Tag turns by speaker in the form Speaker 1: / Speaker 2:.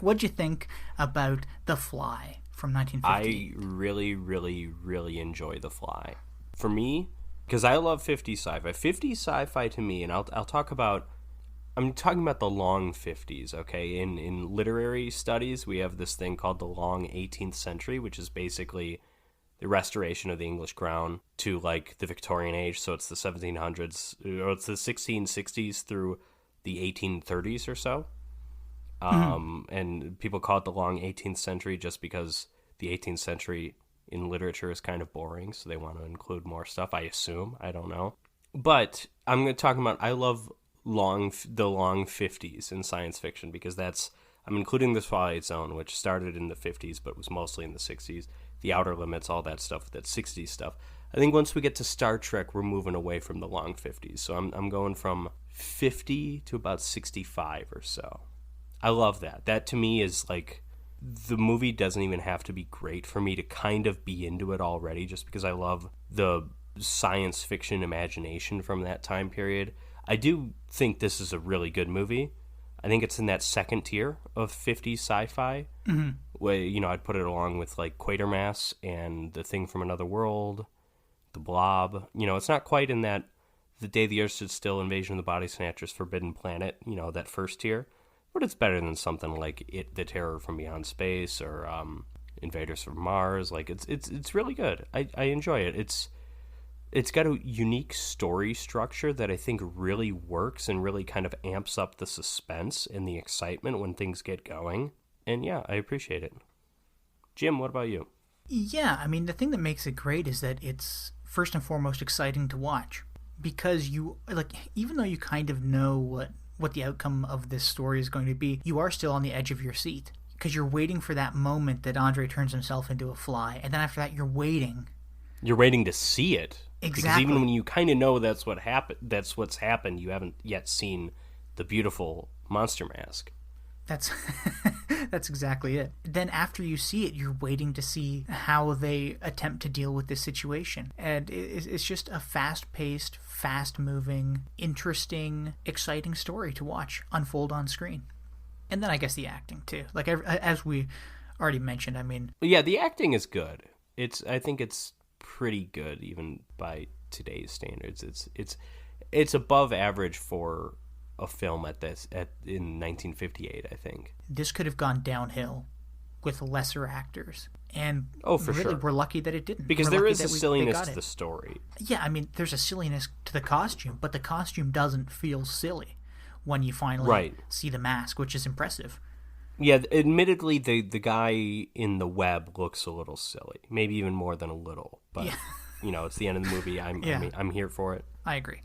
Speaker 1: What'd you think about The Fly from 1958?
Speaker 2: I really, really, really enjoy The Fly. For me, because I love 50s sci-fi. 50s sci-fi to me, and I'll talk about. I'm talking about the long 50s. Okay, in literary studies, we have this thing called the long 18th century, which is basically the restoration of the English crown to like the Victorian age. So it's the 1700s, or it's the 1660s through the 1830s or so.
Speaker 1: Mhm.
Speaker 2: And people call it the long 18th century just because the 18th century in literature is kind of boring, so they want to include more stuff. I assume. I don't know, but I'm going to talk about. I love the long 50s in science fiction because that's. I'm including the Twilight Zone, which started in the 50s but was mostly in the 60s. The Outer Limits, all that stuff, that 60s stuff. I think once we get to Star Trek, we're moving away from the long 50s. So I'm going from 50 to about 65 or so. I love that. That to me is like the movie doesn't even have to be great for me to kind of be into it already just because I love the science fiction imagination from that time period. I do think this is a really good movie. I think it's in that second tier of 50s sci-fi
Speaker 1: Mhm.
Speaker 2: where I'd put it along with like Quatermass and The Thing from Another World, The Blob. It's not quite in that The Day the Earth Stood Still, Invasion of the Body Snatchers, Forbidden Planet, that first tier. But it's better than something like The Terror from Beyond Space, or Invaders from Mars. Like it's really good. I enjoy it. It's got a unique story structure that I think really works and really kind of amps up the suspense and the excitement when things get going. And yeah, I appreciate it. Jim, what about you?
Speaker 1: Yeah, I mean, the thing that makes it great is that it's first and foremost exciting to watch because you like even though you kind of know what the outcome of this story is going to be, you are still on the edge of your seat because you're waiting for that moment that Andre turns himself into a fly, and then after that you're waiting.
Speaker 2: You're waiting to see it because even when
Speaker 1: Exactly.
Speaker 2: you kind of know that's what's happened, you haven't yet seen the beautiful monster mask.
Speaker 1: That's that's exactly it. Then after you see it, you're waiting to see how they attempt to deal with this situation. And it's just a fast-paced, fast-moving, interesting, exciting story to watch unfold on screen. And then I guess the acting too. Like as we already mentioned, I mean,
Speaker 2: But yeah, the acting is good. I think it's pretty good even by today's standards. It's above average for a film in 1958, I think.
Speaker 1: this could have gone downhill with lesser actors. And
Speaker 2: Oh, for
Speaker 1: really,
Speaker 2: sure.
Speaker 1: we're lucky that it didn't.
Speaker 2: Because
Speaker 1: We're
Speaker 2: there
Speaker 1: lucky
Speaker 2: is a
Speaker 1: that they
Speaker 2: silliness
Speaker 1: got
Speaker 2: to
Speaker 1: it.
Speaker 2: the story.
Speaker 1: Yeah, I mean, there's a silliness to the costume, but the costume doesn't feel silly when you finally
Speaker 2: Right.
Speaker 1: see the mask, which is impressive.
Speaker 2: Yeah, admittedly the guy in the web looks a little silly. Maybe even more than a little, but
Speaker 1: Yeah,
Speaker 2: it's the end of the movie. I'm
Speaker 1: yeah,
Speaker 2: I'm here for it.
Speaker 1: I agree.